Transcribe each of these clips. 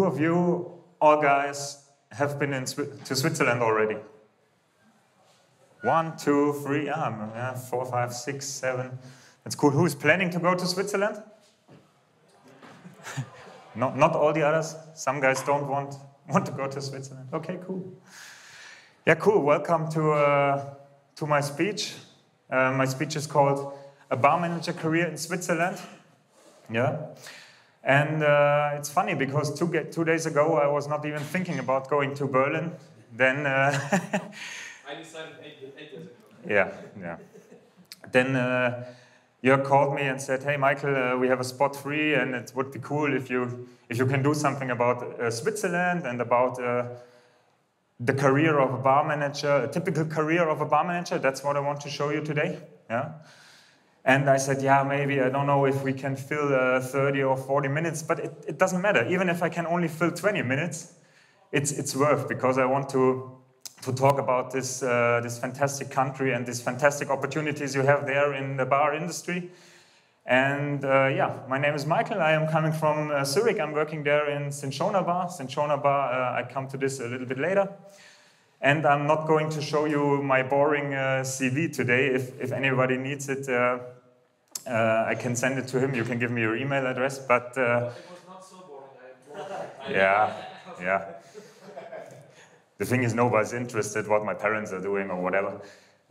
Who of you, all guys, have been to Switzerland already? 1, 2, 3, yeah, 4, 5, 6, 7. That's cool. Who's planning to go to Switzerland? Not all the others. Some guys don't want to go to Switzerland. Okay, cool. Yeah, cool. Welcome to my speech. My speech is called "A Bar Manager Career in Switzerland." Yeah, and it's funny because two days ago I was not even thinking about going to Berlin. Then I decided 8 years ago. Yeah. Then Jörg called me and said, "Hey, Michael, we have a spot free, and it would be cool if you can do something about Switzerland and about the career of a bar manager, a typical career of a bar manager. That's what I want to show you today." Yeah. And I said, yeah, maybe, I don't know if we can fill 30 or 40 minutes, but it doesn't matter. Even if I can only fill 20 minutes, it's worth, because I want to talk about this fantastic country and these fantastic opportunities you have there in the bar industry. And yeah, my name is Michael. I am coming from Zurich. I'm working there in Cinchona bar. Cinchona bar, I come to this a little bit later. And I'm not going to show you my boring CV today. If anybody needs it, I can send it to him. You can give me your email address. But it was not so boring. yeah. The thing is, nobody's interested what my parents are doing or whatever.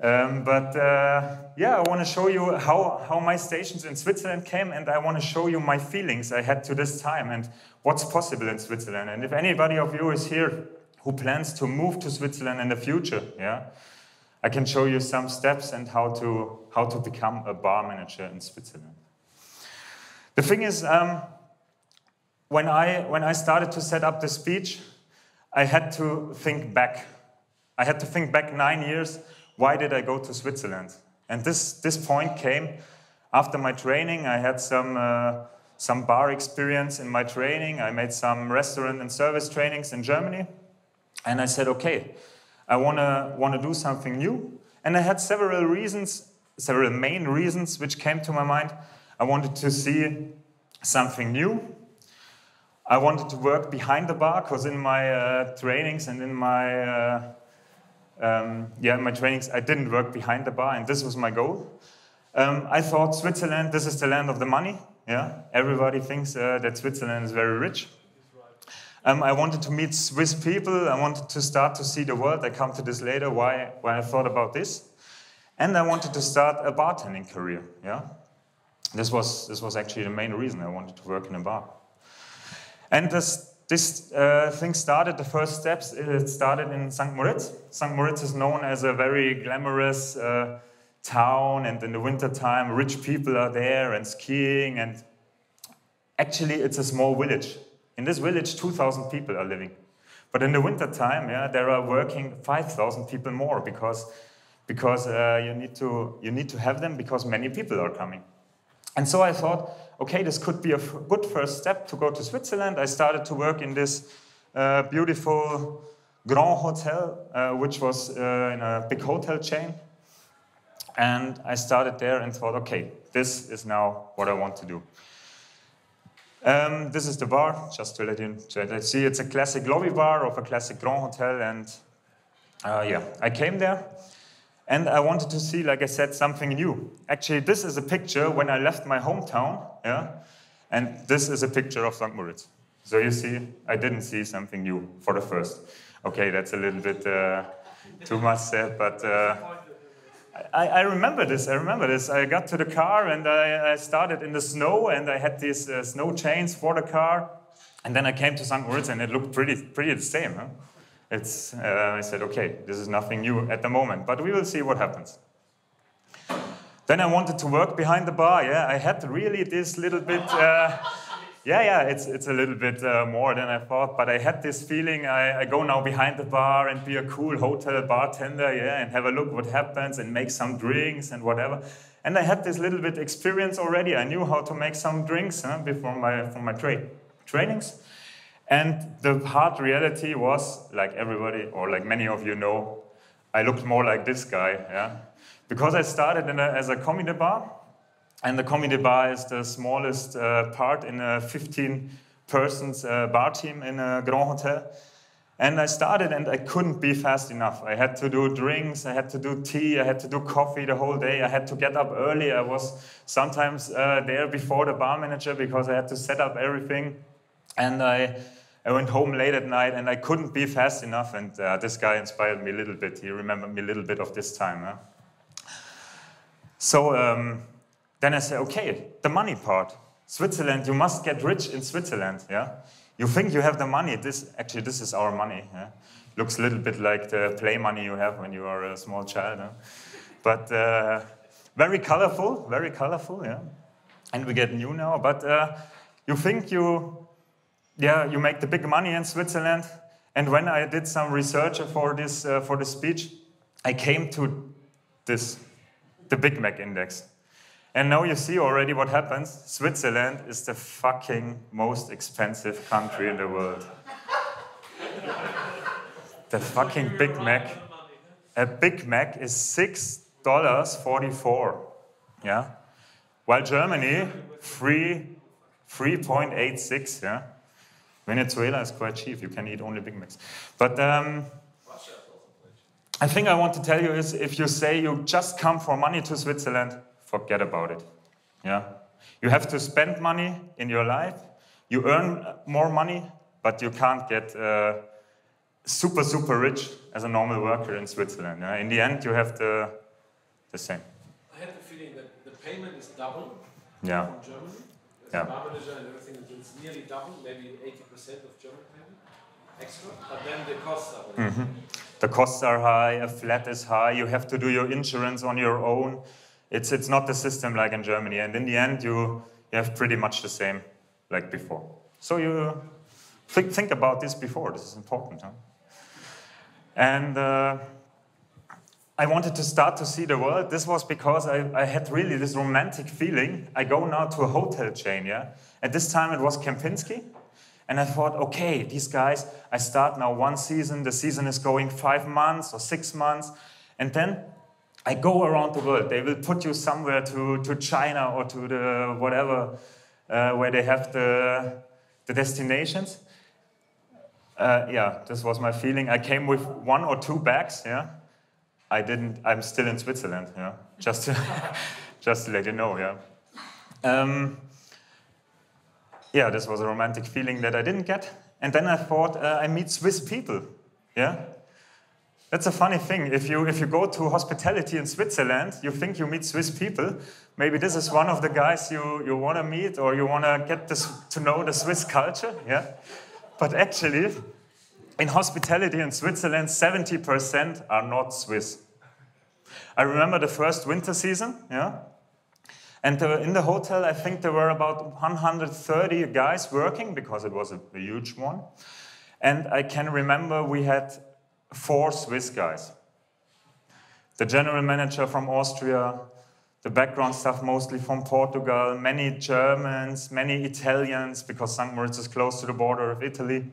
Yeah, I want to show you how my stations in Switzerland came, and I want to show you my feelings I had to this time and what's possible in Switzerland. And if anybody of you is here who plans to move to Switzerland in the future, yeah, I can show you some steps and how to become a bar manager in Switzerland. The thing is, when I started to set up the speech, I had to think back. I had to think back 9 years. Why did I go to Switzerland? And this point came after my training. I had some bar experience in my training. I made some restaurant and service trainings in Germany. And I said, okay, I want to do something new. And I had several main reasons which came to my mind. I wanted to see something new. I wanted to work behind the bar, because in my trainings and in my trainings I didn't work behind the bar, and this was my goal. I thought Switzerland, this is the land of the money. Yeah, everybody thinks that Switzerland is very rich. I wanted to meet Swiss people. I wanted to start to see the world. I come to this later, why I thought about this. And I wanted to start a bartending career. Yeah, this was actually the main reason I wanted to work in a bar. And this thing started, the first steps, it started in St. Moritz. St. Moritz is known as a very glamorous town, and in the wintertime, rich people are there and skiing, and actually it's a small village. In this village, 2,000 people are living. But in the wintertime, yeah, there are working 5,000 people more, because you need to have them, because many people are coming. And so I thought, okay, this could be a good first step to go to Switzerland. I started to work in this beautiful Grand Hotel, which was in a big hotel chain. And I started there and thought, okay, this is now what I want to do. This is the bar, just to let you see. It's a classic lobby bar of a classic Grand Hotel, and yeah, I came there, and I wanted to see, like I said, something new. Actually, this is a picture when I left my hometown, yeah, and this is a picture of St. Moritz. So you see, I didn't see something new for the first. Okay, that's a little bit too much said, but I remember this. I got to the car and I started in the snow, and I had these snow chains for the car. And then I came to St. Moritz and it looked pretty the same. Huh? I said, okay, this is nothing new at the moment, but we will see what happens. Then I wanted to work behind the bar. Yeah, I had really this little bit. It's a little bit more than I thought, but I had this feeling I go now behind the bar and be a cool hotel bartender, yeah, and have a look what happens and make some drinks and whatever. And I had this little bit experience already. I knew how to make some drinks before my trainings. And the hard reality was, like everybody, or like many of you know, I looked more like this guy, yeah, because I started as a comedy bar. And the comedy bar is the smallest part in a 15 persons bar team in a Grand Hotel. And I started and I couldn't be fast enough. I had to do drinks, I had to do tea, I had to do coffee the whole day. I had to get up early. I was sometimes there before the bar manager because I had to set up everything. And I went home late at night and I couldn't be fast enough. And this guy inspired me a little bit. He remembered me a little bit of this time. Huh? So then I said, okay, the money part. Switzerland, you must get rich in Switzerland. Yeah. You think you have the money. This is our money. Yeah? Looks a little bit like the play money you have when you are a small child. Huh? But very colorful, yeah. And we get new now. But you think you make the big money in Switzerland. And when I did some research for this speech, I came to the Big Mac index. And now you see already what happens. Switzerland is the fucking most expensive country in the world. The fucking Big Mac. A Big Mac is $6.44. Yeah? While Germany, 3.86. Yeah? Venezuela is quite cheap. You can eat only Big Macs. But I think I want to tell you is if you say you just come for money to Switzerland, forget about it. Yeah, you have to spend money in your life. You earn more money, but you can't get super rich as a normal worker in Switzerland. Yeah? In the end, you have the same. I had the feeling that the payment is double from Germany. As a bar manager and everything, it's nearly double, maybe 80% of German payment extra. But then the costs are very high. The costs are high. A flat is high. You have to do your insurance on your own. It's not the system like in Germany, and in the end you have pretty much the same like before. So you think about this before. This is important. Huh? And I wanted to start to see the world. This was because I had really this romantic feeling. I go now to a hotel chain. Yeah. At this time it was Kempinski, and I thought, okay, these guys. I start now one season. The season is going 5 months or 6 months, and then I go around the world. They will put you somewhere to China or to the whatever, where they have the destinations. This was my feeling. I came with 1 or 2 bags. Yeah, I'm still in Switzerland. Yeah, just to let you know. Yeah. This was a romantic feeling that I didn't get. And then I thought I meet Swiss people. Yeah. That's a funny thing. If you go to hospitality in Switzerland, you think you meet Swiss people. Maybe this is one of the guys you want to meet, or you want to get to know the Swiss culture. Yeah, but actually, in hospitality in Switzerland, 70% are not Swiss. I remember the first winter season. Yeah, and in the hotel, I think there were about 130 guys working because it was a huge one. And I can remember we had 4 Swiss guys. The general manager from Austria, the background staff mostly from Portugal, many Germans, many Italians, because St. Moritz is close to the border of Italy.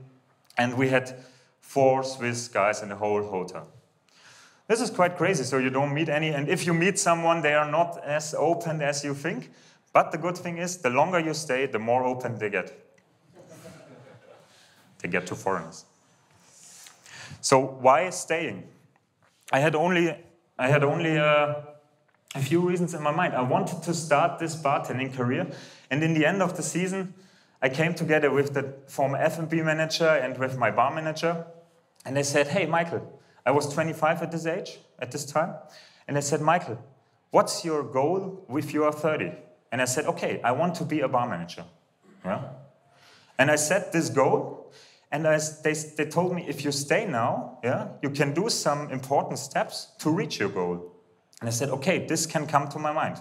And we had 4 Swiss guys in the whole hotel. This is quite crazy, so you don't meet any. And if you meet someone, they are not as open as you think. But the good thing is, the longer you stay, the more open they get. They get to foreigners. So why staying? I had only a few reasons in my mind. I wanted to start this bartending career, and in the end of the season, I came together with the former F&B manager and with my bar manager, and they said, "Hey, Michael," I was 25 at this time, and they said, "Michael, what's your goal if you are 30?" And I said, "Okay, I want to be a bar manager." Yeah? And I set this goal. And they told me, if you stay now, you can do some important steps to reach your goal. And I said, okay, this can come to my mind.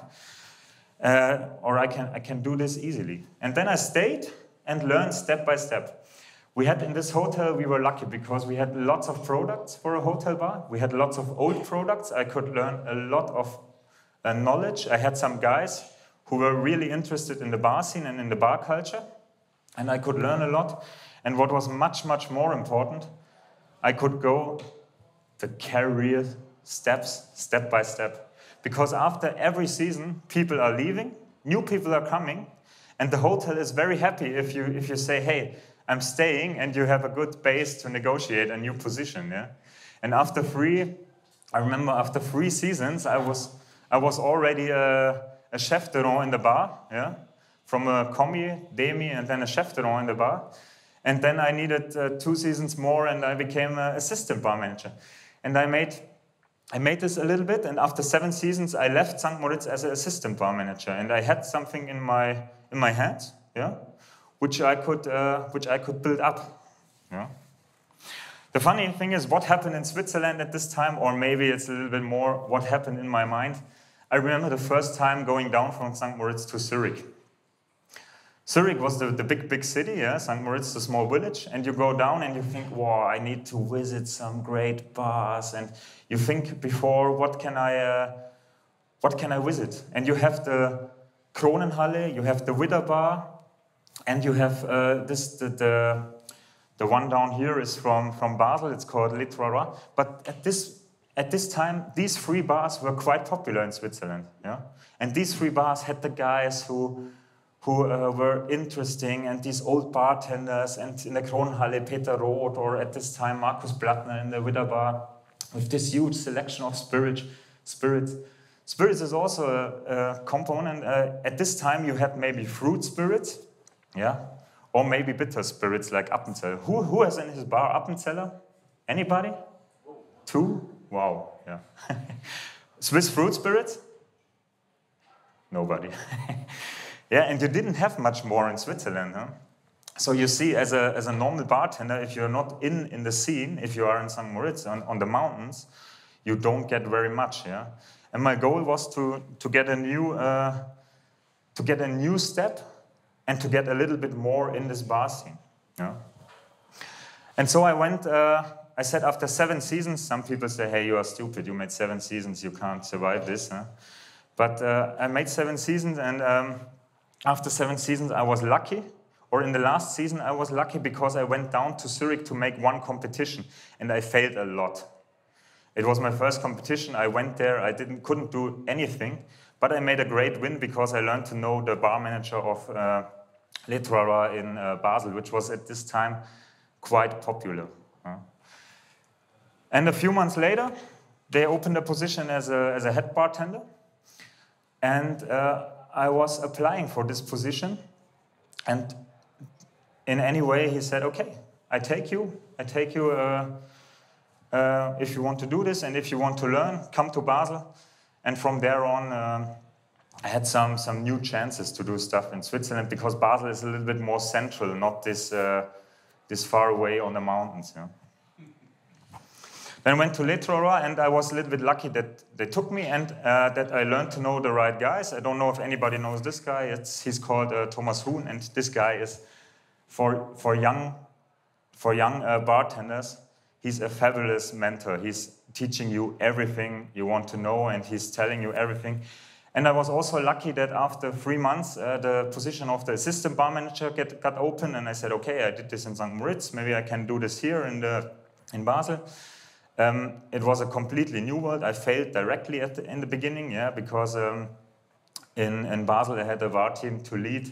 Or I can do this easily. And then I stayed and learned step by step. We had in this hotel, we were lucky because we had lots of products for a hotel bar. We had lots of old products. I could learn a lot of knowledge. I had some guys who were really interested in the bar scene and in the bar culture. And I could learn a lot. And what was much, much more important, I could go the career steps, step by step. Because after every season, people are leaving, new people are coming, And the hotel is very happy if you say, hey, I'm staying, and you have a good base to negotiate a new position. Yeah? And I remember after 3 seasons, I was already a chef de rang in the bar, yeah? From a commis, demi, and then a chef de rang in the bar. And then I needed 2 seasons more, and I became an assistant bar manager. And I made this a little bit, and after 7 seasons, I left St. Moritz as an assistant bar manager, and I had something in my hands, yeah, which I could build up, yeah. The funny thing is, what happened in Switzerland at this time, or maybe it's a little bit more what happened in my mind. I remember the first time going down from St. Moritz to Zurich. Zurich was the big city, yeah. St. Moritz, the small village, and you go down and you think, wow, I need to visit some great bars, and you think before, what can I visit? And you have the Kronenhalle, you have the Widder Bar, and you have the one down here is from Basel. It's called Les Trois Rois. But at this time, these 3 bars were quite popular in Switzerland, yeah. And these 3 bars had the guys who were interesting, and these old bartenders, and in the Kronenhalle, Peter Roth, or at this time, Markus Blattner in the Widder Bar, with this huge selection of spirits. Spirits is also a component. At this time, you had maybe fruit spirits, yeah, or maybe bitter spirits like Appenzeller. Who has in his bar Appenzeller? Anybody? 2? Wow, yeah. Swiss fruit spirits? Nobody. Yeah, and you didn't have much more in Switzerland, huh? So you see, as a normal bartender, if you're not in the scene, if you are in St. Moritz on the mountains, you don't get very much, yeah. And my goal was to get a new step, and to get a little bit more in this bar scene, yeah. And so I went. I said after 7 seasons, some people say, "Hey, you are stupid. You made 7 seasons. You can't survive this." Huh? But I made 7 seasons, and after 7 seasons, I was lucky. Or in the last season, I was lucky because I went down to Zurich to make 1 competition, and I failed a lot. It was my first competition. I went there. I couldn't do anything, but I made a great win because I learned to know the bar manager of Les Trois Rois in Basel, which was at this time quite popular. And a few months later, they opened a position as a head bartender, and I was applying for this position, and in any way he said, okay, I take you if you want to do this, and if you want to learn, come to Basel. And from there on, I had some new chances to do stuff in Switzerland, because Basel is a little bit more central, not this far away on the mountains. Yeah. Then I went to Les Trois Rois, and I was a little bit lucky that they took me, and that I learned to know the right guys. I don't know if anybody knows this guy. He's called Thomas Huhn, and this guy is for young bartenders. He's a fabulous mentor. He's teaching you everything you want to know, and he's telling you everything. And I was also lucky that after 3 months, the position of the assistant bar manager got open, and I said, okay, I did this in St. Moritz. Maybe I can do this here in Basel. It was a completely new world. I failed directly in the beginning, yeah, because in Basel I had a bar team to lead,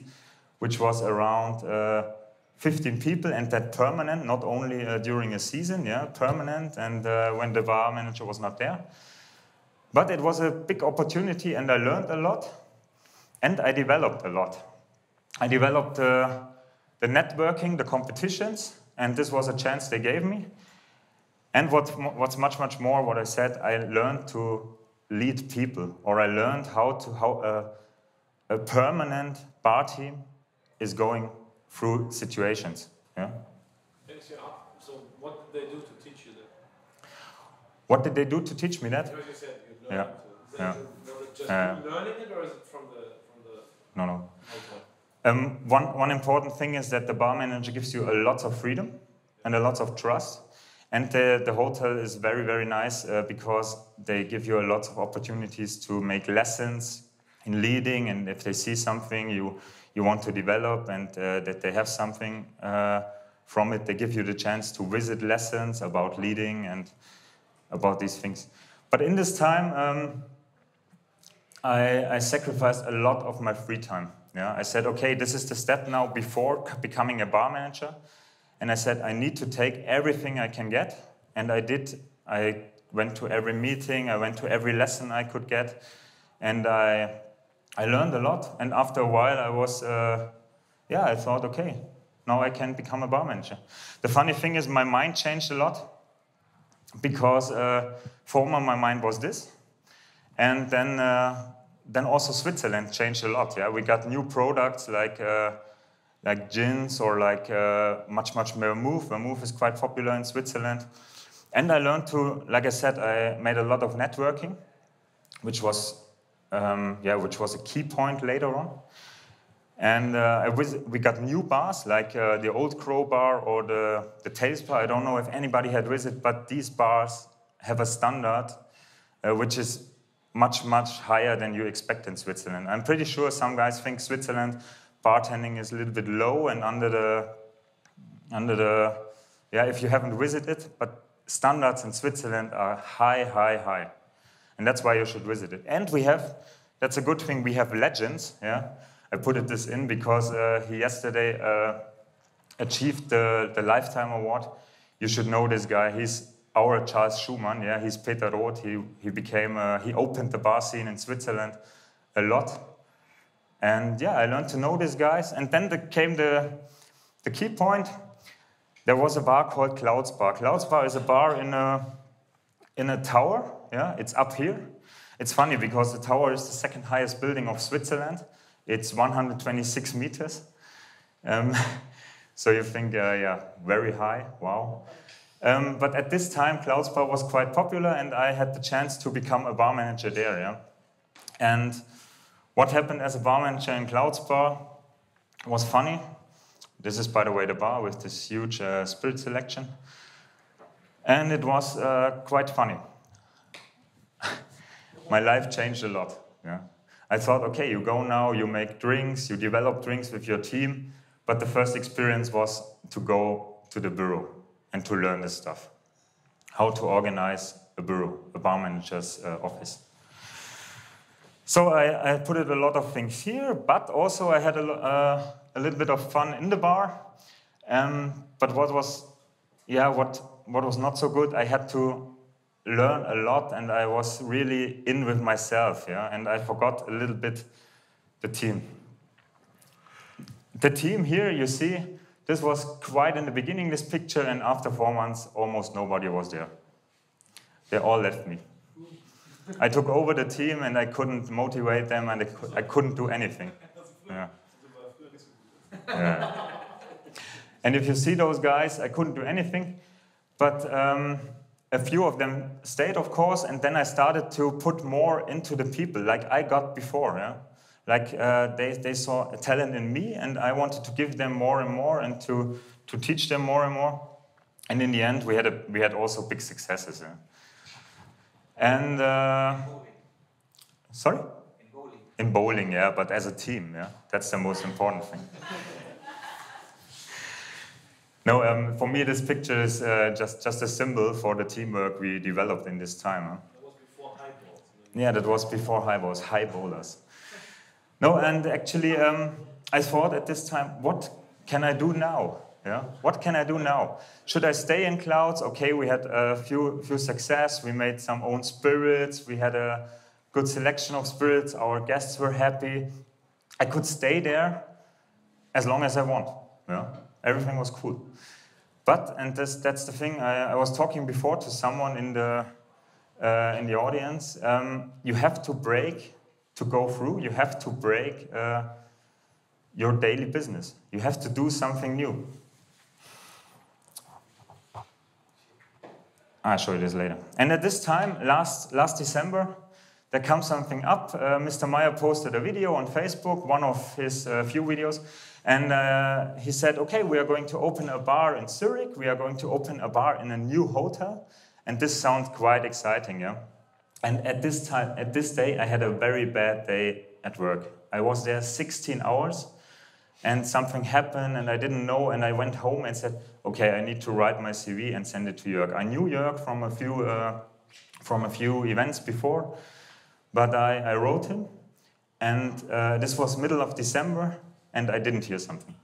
which was around 15 people, and that permanent, not only during a season, yeah, permanent, and when the bar manager was not there. But it was a big opportunity, and I learned a lot, and I developed a lot. I developed the networking, the competitions, and this was a chance they gave me. And what's much more what I said, I learned to lead people, or I learned how a permanent bar team is going through situations. Yeah. So what did they do to teach you that? What did they do to teach me that? Because you said you learned. Yeah. Just learning it, or is it from the? No. Okay. One important thing is that the bar manager gives you a lot of freedom and a lot of trust. And the hotel is very, very nice because they give you a lot of opportunities to make lessons in leading, and if they see something you want to develop, and that they have something from it, they give you the chance to visit lessons about leading and about these things. But in this time, I sacrificed a lot of my free time. Yeah, I said, okay, this is the step now before becoming a bar manager. And I said, I need to take everything I can get. And I did. I went to every meeting. I went to every lesson I could get. And I learned a lot. And after a while, I was, I thought, okay, now I can become a bar manager. The funny thing is my mind changed a lot. Because former my mind was this. And then also Switzerland changed a lot. Yeah, we got new products like gins or like much more vermouth. Vermouth is quite popular in Switzerland. And I learned to, like I said, I made a lot of networking, which was a key point later on. And we got new bars like the Old Crow bar or the Tails bar. I don't know if anybody had visited, but these bars have a standard which is much higher than you expect in Switzerland. I'm pretty sure some guys think Switzerland bartending is a little bit low and under the if you haven't visited, but standards in Switzerland are high. And that's why you should visit it. And that's a good thing, we have legends, yeah. I put this in because he yesterday achieved the Lifetime Award. You should know this guy. He's our Charles Schumann. Yeah, he's Peter Roth. He opened the bar scene in Switzerland a lot. And yeah, I learned to know these guys. And then came the key point. There was a bar called Clouds Bar. Clouds Bar is a bar in a tower. Yeah, it's up here. It's funny because the tower is the second highest building of Switzerland. It's 126 meters. So you think, very high, wow. But at this time, Clouds Bar was quite popular, and I had the chance to become a bar manager there. Yeah? And what happened as a bar manager in Clouds Bar was funny. This is, by the way, the bar with this huge spirit selection. And it was quite funny. My life changed a lot. Yeah? I thought, okay, you go now, you make drinks, you develop drinks with your team, but the first experience was to go to the bureau and to learn this stuff. How to organize a bureau, a bar manager's office. So I put a lot of things here, but also I had a little bit of fun in the bar. But what was not so good, I had to learn a lot, and I was really in with myself, yeah, and I forgot a little bit the team. The team here, you see, this was quite in the beginning, this picture, and after 4 months, almost nobody was there. They all left me. I took over the team, and I couldn't motivate them, and I couldn't do anything. Yeah. Yeah. And if you see those guys, I couldn't do anything, but a few of them stayed, of course, and then I started to put more into the people, like I got before. Yeah? Like they saw a talent in me, and I wanted to give them more and more, and to teach them more and more. And in the end, we had also big successes. Yeah? And sorry? In bowling. In bowling, yeah, but as a team, yeah, that's the most important thing. No, for me this picture is just a symbol for the teamwork we developed in this time. Huh? That was before high balls. Yeah, that was before high balls, high bowlers. No, and actually I thought at this time, what can I do now? Yeah, what can I do now? Should I stay in Clouds? Okay, we had a few success. We made some own spirits. We had a good selection of spirits. Our guests were happy. I could stay there as long as I want. Yeah. Everything was cool. But, and that's the thing, I was talking before to someone in the audience, you have to break to go through, you have to break your daily business. You have to do something new. I'll show you this later. And at this time, last December, there comes something up. Mr. Meyer posted a video on Facebook, one of his few videos, and he said, okay, we are going to open a bar in Zurich, we are going to open a bar in a new hotel, and this sounds quite exciting, yeah? And at this day, I had a very bad day at work. I was there 16 hours, and something happened, and I didn't know, and I went home and said, okay, I need to write my CV and send it to Jörg. I knew Jörg from a few events before, but I wrote him, And this was middle of December, and I didn't hear something.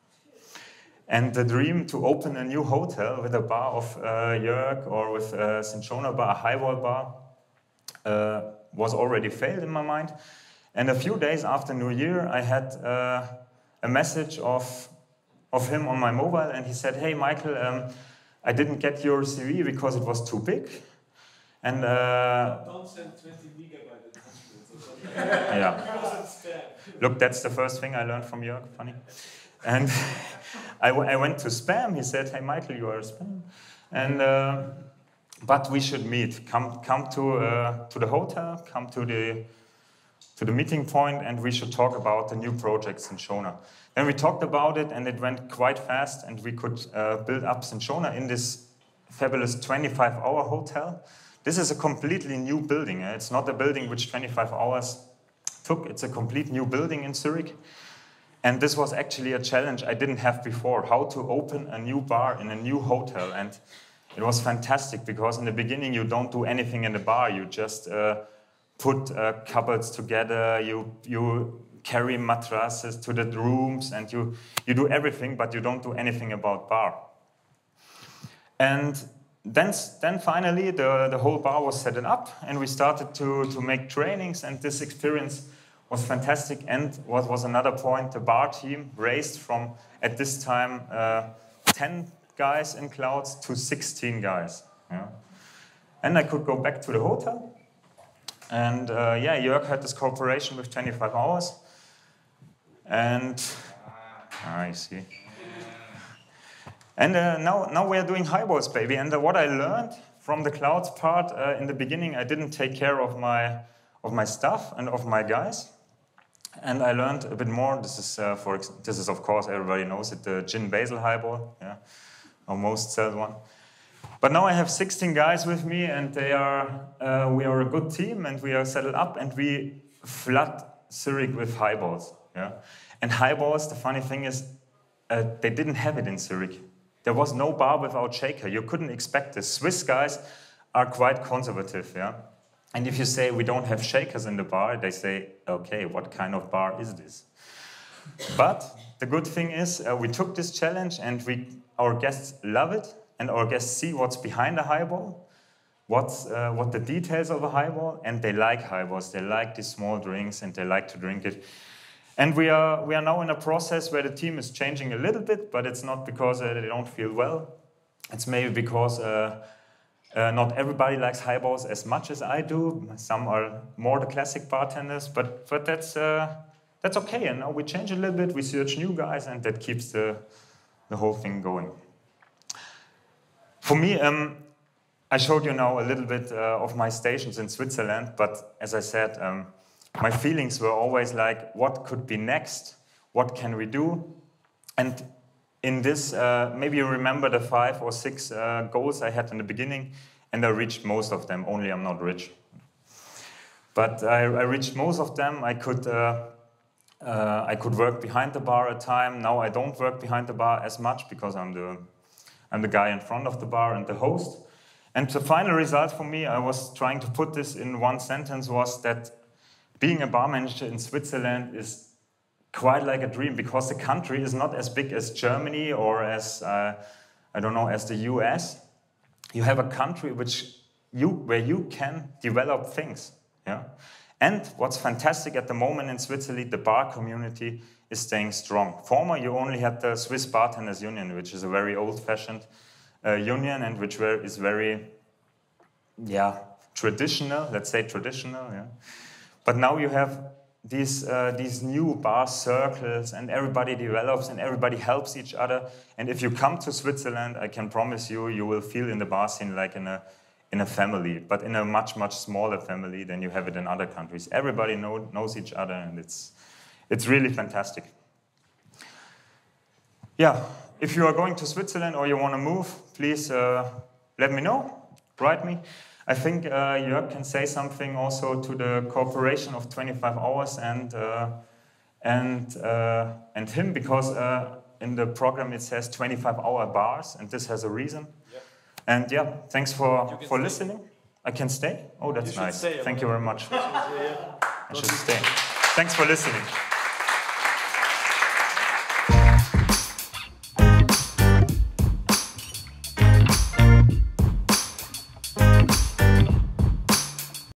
And the dream to open a new hotel with a bar of Jörg or with a Cinchona bar, a highball bar, was already failed in my mind. And a few days after New Year, I had a message of him on my mobile, and he said, "Hey, Michael, I didn't get your CV because it was too big." And don't send 20 megabyte attachments or something. Yeah. Look, that's the first thing I learned from Jörg. Funny. And I went to spam. He said, "Hey, Michael, you are a spam, and but we should meet. Come to the hotel. Come to the meeting point, and we should talk about the new project Cinchona." Then we talked about it, and it went quite fast, and we could build up Cinchona in this fabulous 25-hour hotel. This is a completely new building. It's not a building which 25 hours took. It's a complete new building in Zurich. And this was actually a challenge I didn't have before, how to open a new bar in a new hotel. And it was fantastic because in the beginning you don't do anything in the bar. You just put cupboards together, you carry mattresses to the rooms, and you do everything, but you don't do anything about bar. And then finally the whole bar was set up, and we started to make trainings, and this experience was fantastic. And what was another point, the bar team raised from, at this time, 10 guys in clouds to 16 guys. Yeah. And I could go back to the hotel. And yeah, Jörg had this cooperation with 25 hours. And I see. And now we are doing highballs, baby. And what I learned from the clouds part, in the beginning, I didn't take care of my stuff and of my guys. And I learned a bit more. This is of course, everybody knows it, the gin basil highball, yeah, our most sold one. But now I have 16 guys with me, and we are a good team, and we are settled up, and we flood Zurich with highballs. Yeah, and highballs. The funny thing is, they didn't have it in Zurich. There was no bar without shaker. You couldn't expect this. Swiss guys are quite conservative, yeah. And if you say we don't have shakers in the bar, they say, okay, what kind of bar is this? But the good thing is, we took this challenge, and our guests love it, and our guests see what's behind a highball, what the details of a highball, and they like highballs. They like these small drinks, and they like to drink it. And we are now in a process where the team is changing a little bit, but it's not because they don't feel well. It's maybe because not everybody likes highballs as much as I do. Some are more the classic bartenders, but that's okay. And now we change a little bit. We search new guys, and that keeps the whole thing going. For me, I showed you now a little bit of my stations in Switzerland, but as I said, my feelings were always like, what could be next? What can we do? And in this, maybe you remember the 5 or 6 goals I had in the beginning, and I reached most of them, only I'm not rich. But I reached most of them. I could work behind the bar a time. Now I don't work behind the bar as much because I'm the guy in front of the bar and the host. And the final result for me, I was trying to put this in one sentence, was that being a bar manager in Switzerland is quite like a dream, because the country is not as big as Germany or as, I don't know, as the US. You have a country where you can develop things. Yeah? And what's fantastic at the moment in Switzerland, the bar community is staying strong. Former, you only had the Swiss Bartenders Union, which is a very old-fashioned union, and which is very, yeah, traditional, let's say traditional, yeah. But now you have these new bar circles, and everybody develops and everybody helps each other. And if you come to Switzerland, I can promise you, you will feel in the bar scene like in a family, but in a much, much smaller family than you have it in other countries. Everybody knows each other, and it's really fantastic. Yeah, if you are going to Switzerland or you want to move, please let me know, write me. I think Jörg can say something also to the cooperation of 25 hours and him, because in the program it says 25-hour bars, and this has a reason. Yep. And yeah, thanks for listening. I can stay? Oh, that's nice. Thank you very much. I should stay. Thanks for listening.